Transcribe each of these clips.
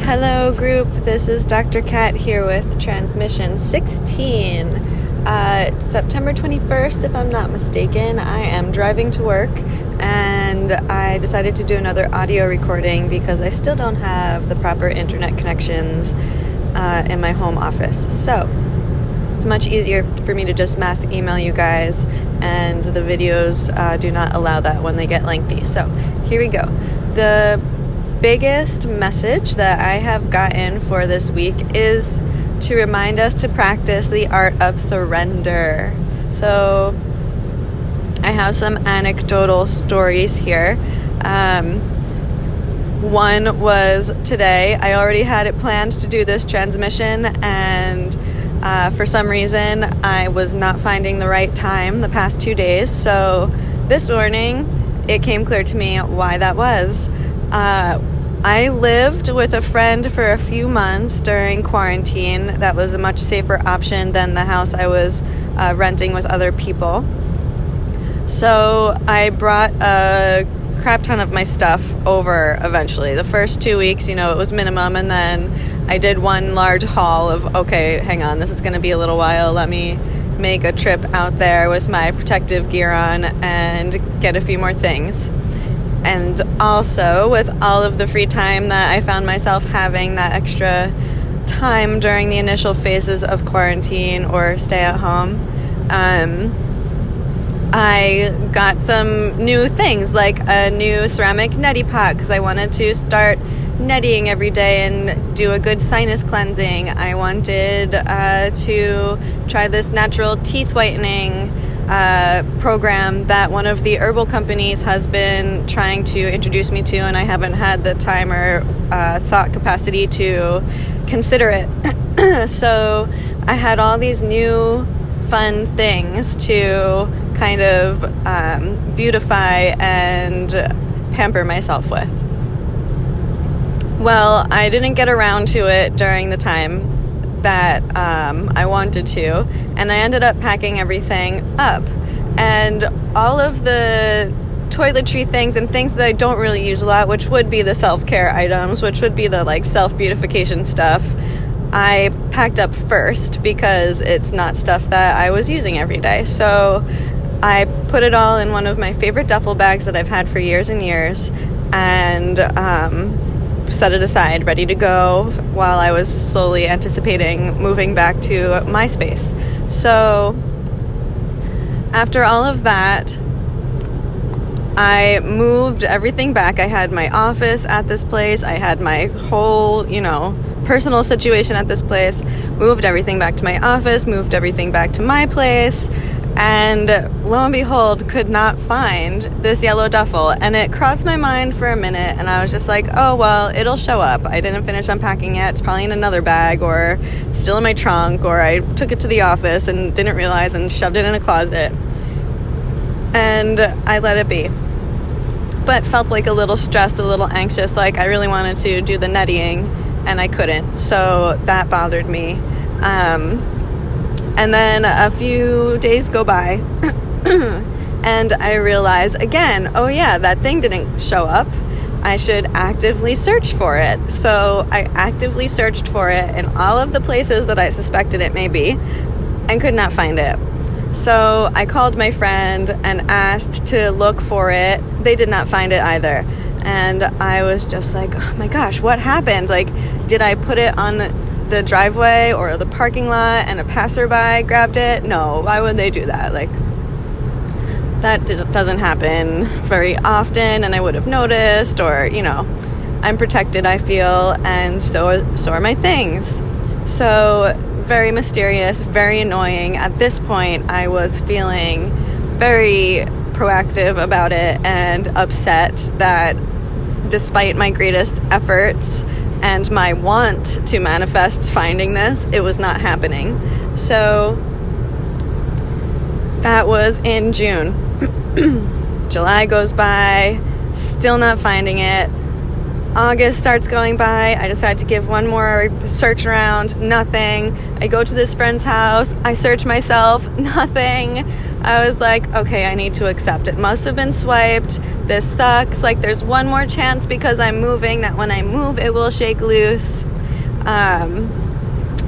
Hello group, this is Dr. Cat here with transmission 16. It's September 21st, if I'm not mistaken. I am driving to work and I decided to do another audio recording because I still don't have the proper internet connections in my home office. So it's much easier for me to just mass email you guys, and the videos do not allow that when they get lengthy. So here we go. The biggest message that I have gotten for this week is to remind us to practice the art of surrender. So I have some anecdotal stories here. One was today. I already had it planned to do this transmission, and for some reason I was not finding the right time the past 2 days. So this morning it came clear to me why that was. I lived with a friend for a few months during quarantine. That was a much safer option than the house I was renting with other people. So I brought a crap ton of my stuff over eventually. The first 2 weeks, it was minimum, and then I did one large haul of, okay, hang on, this is going to be a little while. Let me make a trip out there with my protective gear on and get a few more things. And also, with all of the free time that I found myself having, that extra time during the initial phases of quarantine or stay at home, I got some new things, like a new ceramic neti pot, because I wanted to start netting every day and do a good sinus cleansing. I wanted to try this natural teeth whitening program that one of the herbal companies has been trying to introduce me to, and I haven't had the time or thought capacity to consider it. So I had all these new fun things to kind of beautify and pamper myself with. Well, I didn't get around to it during the time that I wanted to, and I ended up packing everything up, and all of the toiletry things and things that I don't really use a lot, which would be the self-care items, which would be the self-beautification stuff, I packed up first because it's not stuff that I was using every day. So I put it all in one of my favorite duffel bags that I've had for years and years, and set it aside, ready to go, while I was slowly anticipating moving back to my space. So after all of that, I moved everything back. I had my office at this place. I had my whole, personal situation at this place. Moved everything back to my office, moved everything back to my place, and lo and behold, could not find this yellow duffel. And it crossed my mind for a minute, and I was just like, oh, well, it'll show up. I didn't finish unpacking it. It's probably in another bag, or still in my trunk, or I took it to the office and didn't realize and shoved it in a closet. And I let it be. But felt like a little stressed, a little anxious, like I really wanted to do the netting, and I couldn't. So that bothered me. And then a few days go by, and I realize again, oh yeah, that thing didn't show up. I should actively search for it. So I actively searched for it in all of the places that I suspected it may be, and could not find it. So I called my friend and asked to look for it. They did not find it either. And I was just like, oh my gosh, what happened? Did I put it on the driveway or the parking lot and a passerby grabbed it? No, why would they do that? That doesn't happen very often, and I would have noticed, or, I'm protected, I feel, and so are my things. So very mysterious, very annoying. At this point, I was feeling very proactive about it and upset that despite my greatest efforts and my want to manifest finding this, it was not happening. So that was in June. July goes by, still not finding it. August starts going by. I decide to give one more search around. Nothing. I go to this friend's house. I search myself. Nothing. I was like, okay, I need to accept. It must have been swiped. This sucks. Like, there's one more chance because I'm moving that when I move, it will shake loose.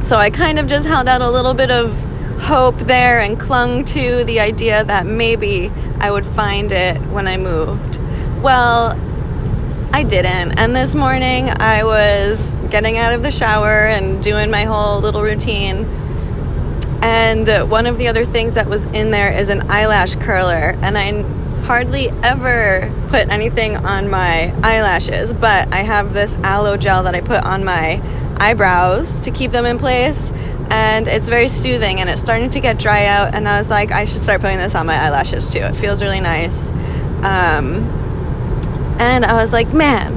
So I kind of just held out a little bit of hope there and clung to the idea that maybe I would find it when I moved. Well, I didn't. And this morning I was getting out of the shower and doing my whole little routine. And one of the other things that was in there is an eyelash curler. And I hardly ever put anything on my eyelashes, but I have this aloe gel that I put on my eyebrows to keep them in place. And it's very soothing, and it's starting to get dry out. And I was like, I should start putting this on my eyelashes too. It feels really nice. And I was like, man,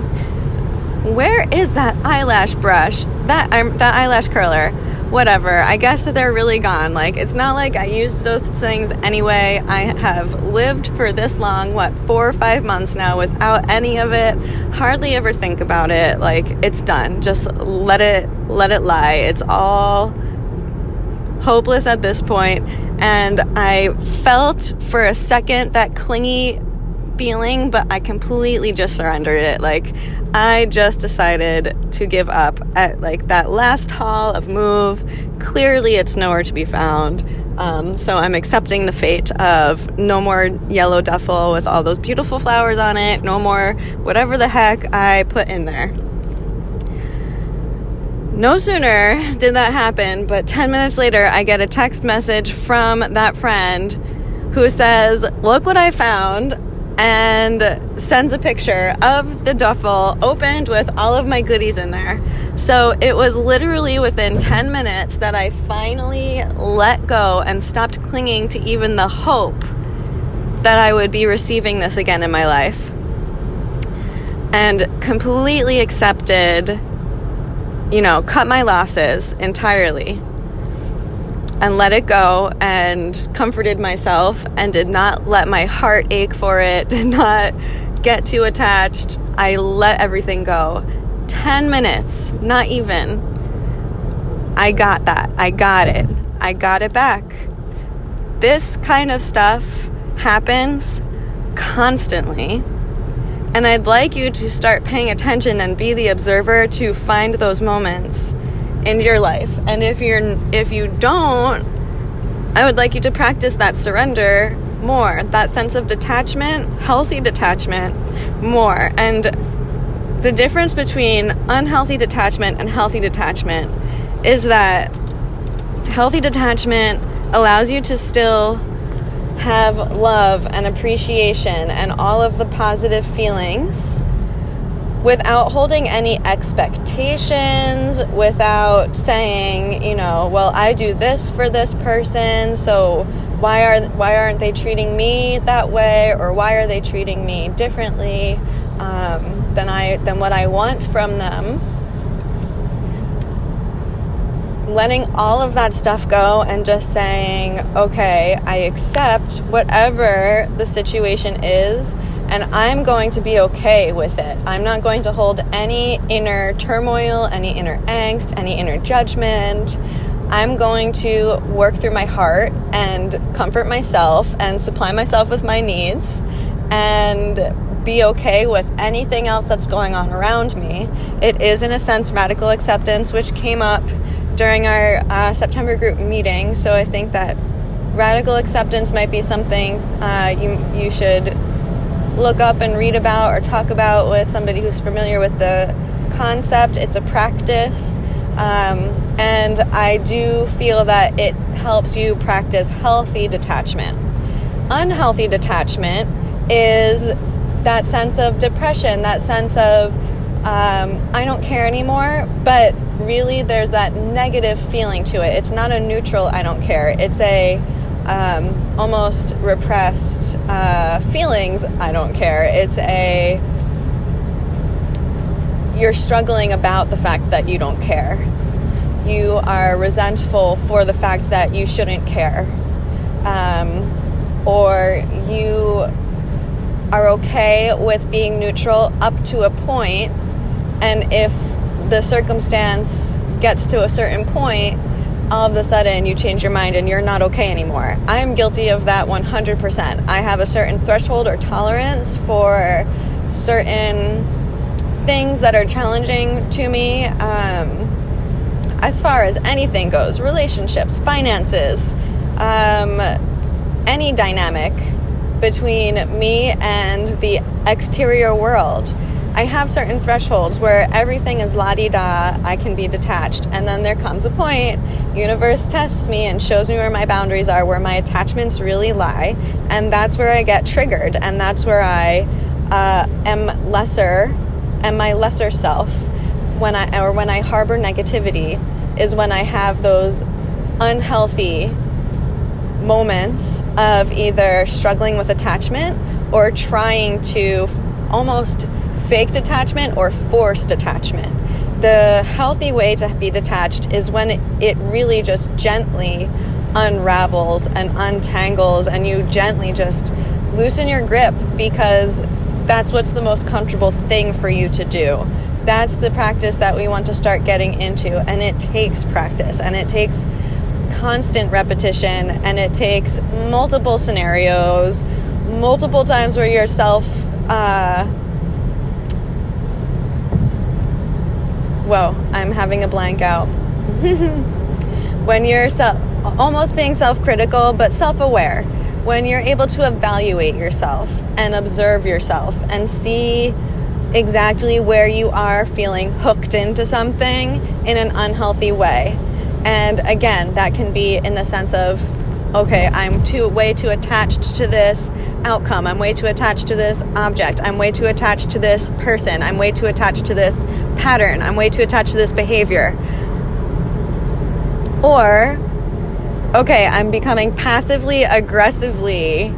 where is that eyelash brush? That eyelash curler? Whatever. I guess that they're really gone. Like, it's not like I use those things anyway. I have lived for this long, 4 or 5 months now without any of it. Hardly ever think about it. Like, it's done. Just let it lie. It's all hopeless at this point. And I felt for a second that clingy feeling, but I completely just surrendered it. Like, I just decided to give up at like that last haul of move. Clearly it's nowhere to be found. So I'm accepting the fate of no more yellow duffel with all those beautiful flowers on it. No more whatever the heck I put in there. No sooner did that happen, but 10 minutes later I get a text message from that friend who says, look what I found, and sends a picture of the duffel opened with all of my goodies in there. So it was literally within 10 minutes that I finally let go and stopped clinging to even the hope that I would be receiving this again in my life, and completely accepted, cut my losses entirely and let it go, and comforted myself and did not let my heart ache for it, did not get too attached. I let everything go. 10 minutes, not even. I got that. I got it. I got it back. This kind of stuff happens constantly. And I'd like you to start paying attention and be the observer to find those moments in your life. And if you don't, I would like you to practice that surrender more, that sense of detachment, healthy detachment more. And the difference between unhealthy detachment and healthy detachment is that healthy detachment allows you to still have love and appreciation and all of the positive feelings without holding any expectations, without saying, well, I do this for this person, so why aren't they treating me that way, or why are they treating me differently than what I want from them. Letting all of that stuff go and just saying, okay, I accept whatever the situation is, and I'm going to be okay with it. I'm not going to hold any inner turmoil, any inner angst, any inner judgment. I'm going to work through my heart and comfort myself and supply myself with my needs and be okay with anything else that's going on around me. It is, in a sense, radical acceptance, which came up during our September group meeting. So I think that radical acceptance might be something you should look up and read about or talk about with somebody who's familiar with the concept. It's a practice, and I do feel that it helps you practice healthy detachment. Unhealthy detachment is that sense of depression, that sense of I don't care anymore, but really there's that negative feeling to it. It's not a neutral I don't care. It's a almost repressed feelings I don't care. It's you're struggling about the fact that you don't care. You are resentful for the fact that you shouldn't care. Or you are okay with being neutral up to a point, and if the circumstance gets to a certain point, all of a sudden you change your mind and you're not okay anymore. I am guilty of that 100%. I have a certain threshold or tolerance for certain things that are challenging to me, as far as anything goes, relationships, finances, any dynamic between me and the exterior world. I have certain thresholds where everything is la-di-da, I can be detached. And then there comes a point, universe tests me and shows me where my boundaries are, where my attachments really lie. And that's where I get triggered. And that's where I am my lesser self. When I harbor negativity is when I have those unhealthy moments of either struggling with attachment or trying to almost fake detachment or forced detachment. The healthy way to be detached is when it really just gently unravels and untangles and you gently just loosen your grip, because that's what's the most comfortable thing for you to do. That's the practice that we want to start getting into, and it takes practice, and it takes constant repetition, and it takes multiple scenarios, multiple times where you're I'm having a blank out. When you're almost being self-critical, but self-aware. When you're able to evaluate yourself and observe yourself and see exactly where you are feeling hooked into something in an unhealthy way. And again, that can be in the sense of, okay, I'm way too attached to this outcome. I'm way too attached to this object. I'm way too attached to this person. I'm way too attached to this pattern. I'm way too attached to this behavior. Or, okay, I'm becoming passive-aggressively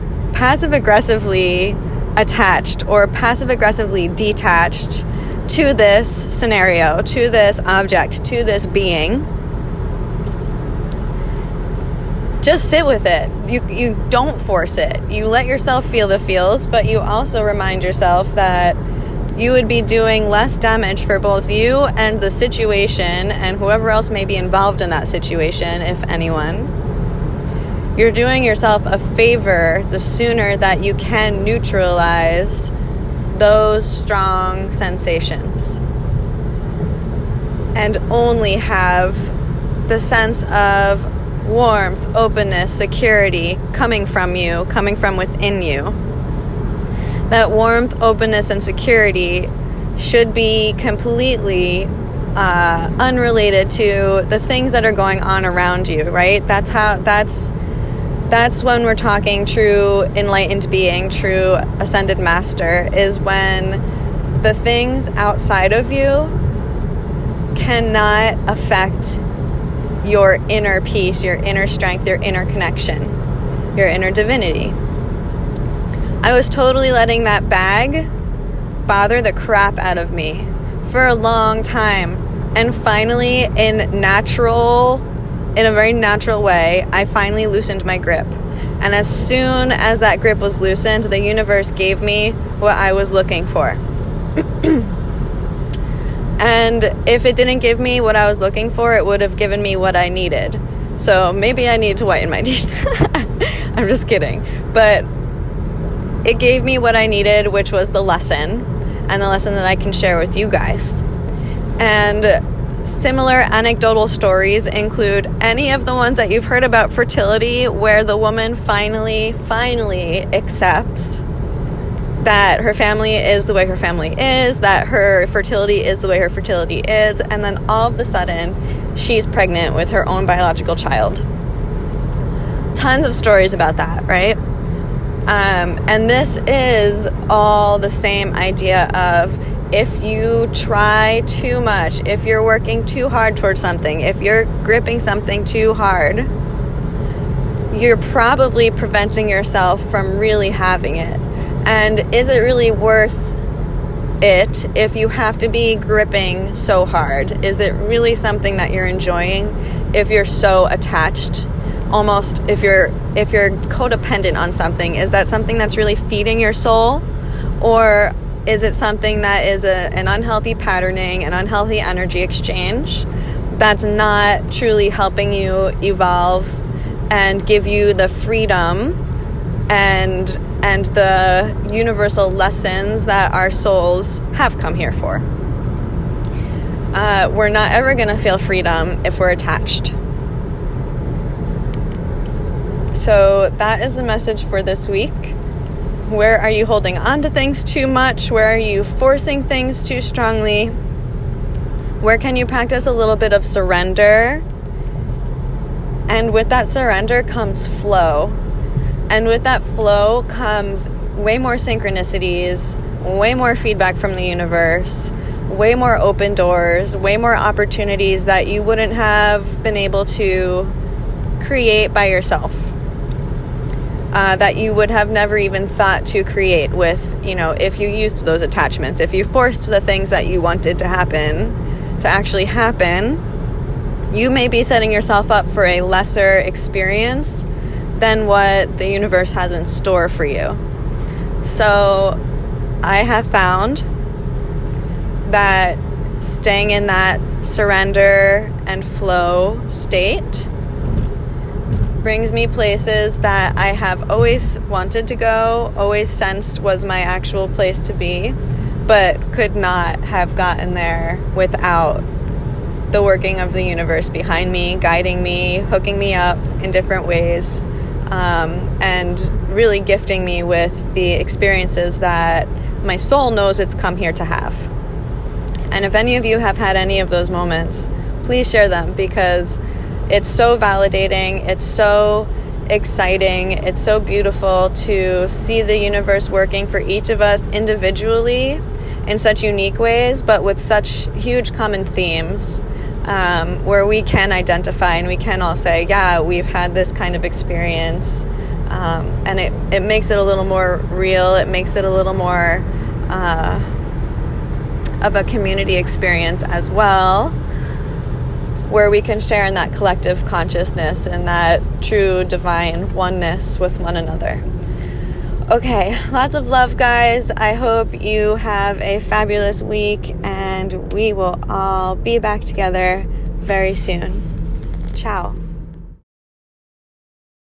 attached or passive-aggressively detached to this scenario, to this object, to this being. Just sit with it. You don't force it. You let yourself feel the feels, but you also remind yourself that you would be doing less damage for both you and the situation and whoever else may be involved in that situation, if anyone. You're doing yourself a favor the sooner that you can neutralize those strong sensations and only have the sense of warmth, openness, security coming from you, coming from within you. That warmth, openness, and security should be completely unrelated to the things that are going on around you, right? That's when we're talking true enlightened being, true ascended master, is when the things outside of you cannot affect your inner peace, your inner strength, your inner connection, your inner divinity. I was totally letting that bag bother the crap out of me for a long time. And finally, in a very natural way, I finally loosened my grip. And as soon as that grip was loosened, the universe gave me what I was looking for. And if it didn't give me what I was looking for, it would have given me what I needed. So maybe I need to whiten my teeth. I'm just kidding. But it gave me what I needed, which was the lesson, and the lesson that I can share with you guys. And similar anecdotal stories include any of the ones that you've heard about fertility, where the woman finally accepts that her family is the way her family is, that her fertility is the way her fertility is, and then all of a sudden, she's pregnant with her own biological child. Tons of stories about that, right? And this is all the same idea of, if you try too much, if you're working too hard towards something, if you're gripping something too hard, you're probably preventing yourself from really having it. And is it really worth it if you have to be gripping so hard? Is it really something that you're enjoying if you're so attached? Almost if you're codependent on something, is that something that's really feeding your soul? Or is it something that is an unhealthy patterning, an unhealthy energy exchange that's not truly helping you evolve and give you the freedom and the universal lessons that our souls have come here for. We're not ever going to feel freedom if we're attached. So that is the message for this week. Where are you holding on to things too much? Where are you forcing things too strongly? Where can you practice a little bit of surrender? And with that surrender comes flow. And with that flow comes way more synchronicities, way more feedback from the universe, way more open doors, way more opportunities that you wouldn't have been able to create by yourself. That you would have never even thought to create with, if you used those attachments, if you forced the things that you wanted to happen to actually happen, you may be setting yourself up for a lesser experience than what the universe has in store for you. So I have found that staying in that surrender and flow state brings me places that I have always wanted to go, always sensed was my actual place to be, but could not have gotten there without the working of the universe behind me, guiding me, hooking me up in different ways, and really gifting me with the experiences that my soul knows it's come here to have. And if any of you have had any of those moments, please share them, because it's so validating, it's so exciting, it's so beautiful to see the universe working for each of us individually in such unique ways, but with such huge common themes, where we can identify and we can all say, yeah, we've had this kind of experience, and it makes it a little more real, it makes it a little more of a community experience as well, where we can share in that collective consciousness and that true divine oneness with one another. Okay, lots of love, guys. I hope you have a fabulous week, and we will all be back together very soon. Ciao.